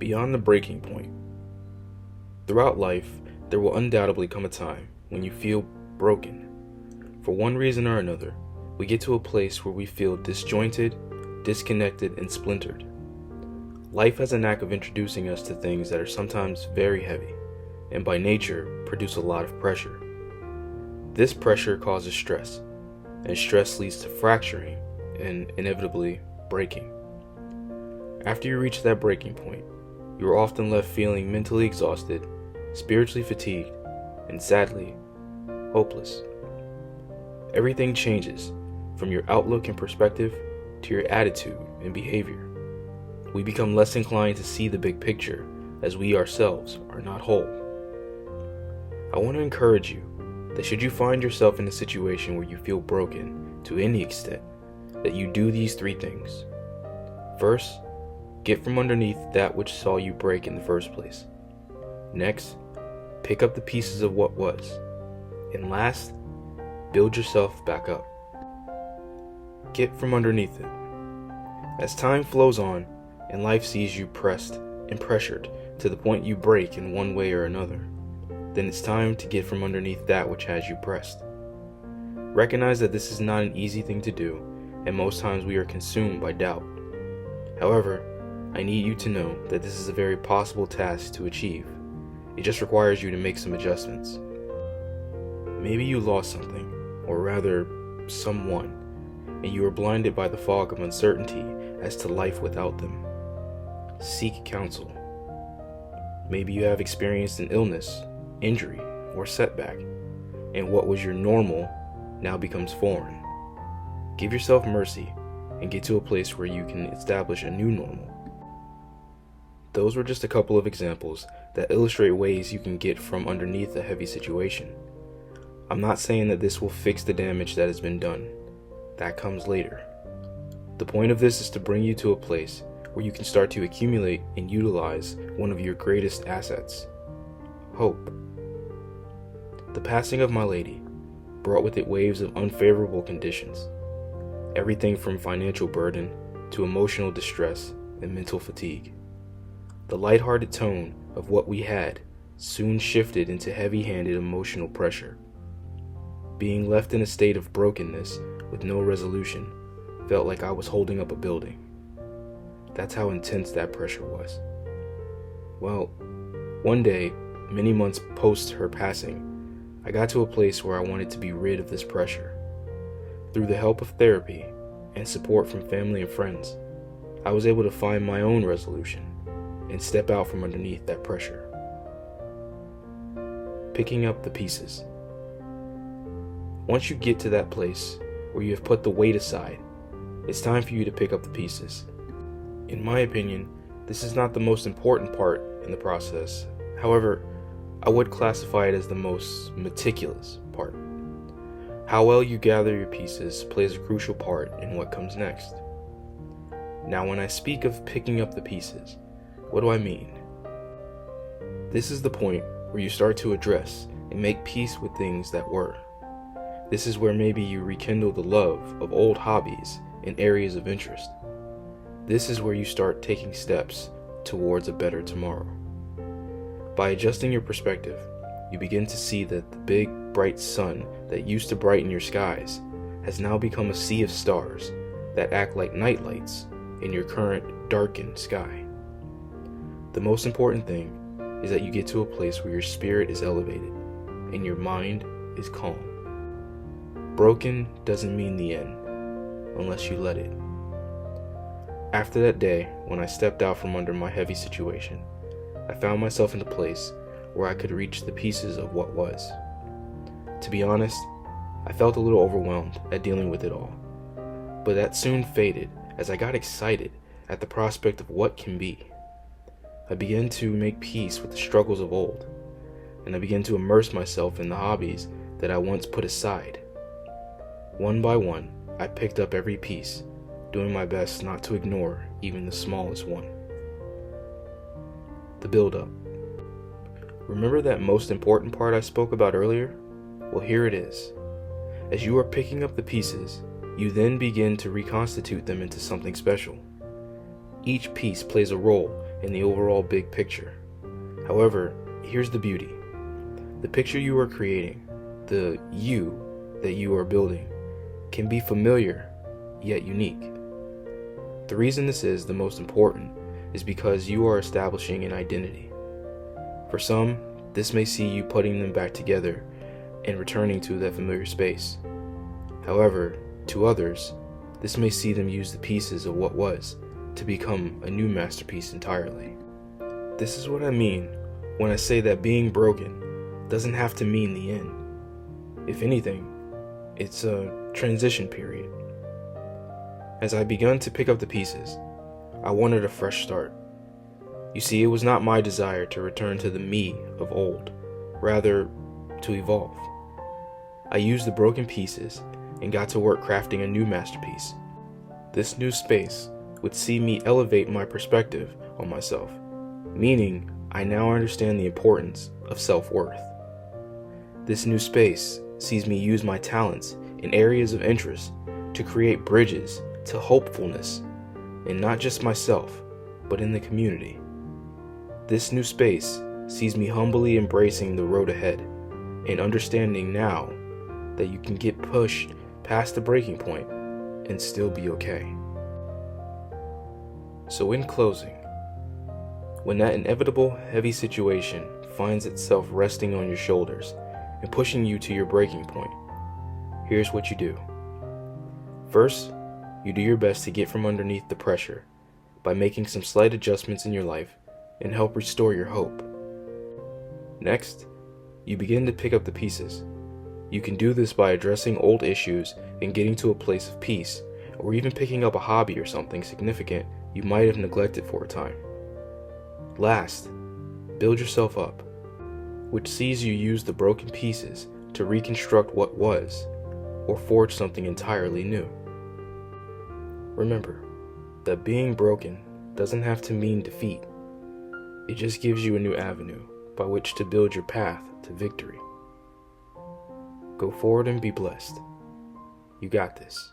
Beyond the breaking point. Throughout life, there will undoubtedly come a time when you feel broken. For one reason or another, we get to a place where we feel disjointed, disconnected, and splintered. Life has a knack of introducing us to things that are sometimes very heavy, and by nature produce a lot of pressure. This pressure causes stress, and stress leads to fracturing and inevitably breaking. After you reach that breaking point, you are often left feeling mentally exhausted, spiritually fatigued, and sadly, hopeless. Everything changes, from your outlook and perspective to your attitude and behavior. We become less inclined to see the big picture, as we ourselves are not whole. I want to encourage you that should you find yourself in a situation where you feel broken to any extent, that you do these three things. First, get from underneath that which saw you break in the first place. Next, pick up the pieces of what was. And last, build yourself back up. Get from underneath it. As time flows on and life sees you pressed and pressured to the point you break in one way or another, then it's time to get from underneath that which has you pressed. Recognize that this is not an easy thing to do, and most times we are consumed by doubt. However, I need you to know that this is a very possible task to achieve. It just requires you to make some adjustments. Maybe you lost something, or rather, someone, and you are blinded by the fog of uncertainty as to life without them. Seek counsel. Maybe you have experienced an illness, injury, or setback, and what was your normal now becomes foreign. Give yourself mercy and get to a place where you can establish a new normal. Those were just a couple of examples that illustrate ways you can get from underneath a heavy situation. I'm not saying that this will fix the damage that has been done. That comes later. The point of this is to bring you to a place where you can start to accumulate and utilize one of your greatest assets: hope. The passing of my lady brought with it waves of unfavorable conditions. Everything from financial burden to emotional distress and mental fatigue. The lighthearted tone of what we had soon shifted into heavy-handed emotional pressure. Being left in a state of brokenness with no resolution felt like I was holding up a building. That's how intense that pressure was. Well, one day, many months post her passing, I got to a place where I wanted to be rid of this pressure. Through the help of therapy and support from family and friends, I was able to find my own resolution and step out from underneath that pressure. Picking up the pieces. Once you get to that place where you have put the weight aside, it's time for you to pick up the pieces. In my opinion, this is not the most important part in the process. However, I would classify it as the most meticulous part. How well you gather your pieces plays a crucial part in what comes next. Now, when I speak of picking up the pieces, what do I mean? This is the point where you start to address and make peace with things that were. This is where maybe you rekindle the love of old hobbies and areas of interest. This is where you start taking steps towards a better tomorrow. By adjusting your perspective, you begin to see that the big, bright sun that used to brighten your skies has now become a sea of stars that act like nightlights in your current darkened sky. The most important thing is that you get to a place where your spirit is elevated and your mind is calm. Broken doesn't mean the end, unless you let it. After that day, when I stepped out from under my heavy situation, I found myself in a place where I could reach the pieces of what was. To be honest, I felt a little overwhelmed at dealing with it all, but that soon faded as I got excited at the prospect of what can be. I began to make peace with the struggles of old, and I began to immerse myself in the hobbies that I once put aside. One by one, I picked up every piece, doing my best not to ignore even the smallest one. The build-up. Remember that most important part I spoke about earlier? Well, here it is. As you are picking up the pieces, you then begin to reconstitute them into something special. Each piece plays a role in the overall big picture. However, here's the beauty. The picture you are creating, the you that you are building, can be familiar yet unique. The reason this is the most important is because you are establishing an identity. For some, this may see you putting them back together and returning to that familiar space. However, to others, this may see them use the pieces of what was to become a new masterpiece entirely. This is what I mean when I say that being broken doesn't have to mean the end. If anything, it's a transition period. As I begun to pick up the pieces, I wanted a fresh start. You see, it was not my desire to return to the me of old, rather to evolve. I used the broken pieces and got to work crafting a new masterpiece. This new space would see me elevate my perspective on myself, meaning I now understand the importance of self-worth. This new space sees me use my talents in areas of interest to create bridges to hopefulness in not just myself, but in the community. This new space sees me humbly embracing the road ahead and understanding now that you can get pushed past the breaking point and still be okay. So in closing, when that inevitable heavy situation finds itself resting on your shoulders and pushing you to your breaking point, here's what you do. First, you do your best to get from underneath the pressure by making some slight adjustments in your life and help restore your hope. Next, you begin to pick up the pieces. You can do this by addressing old issues and getting to a place of peace, or even picking up a hobby or something significant you might have neglected for a time. Last, build yourself up, which sees you use the broken pieces to reconstruct what was, or forge something entirely new. Remember that being broken doesn't have to mean defeat. It just gives you a new avenue by which to build your path to victory. Go forward and be blessed. You got this.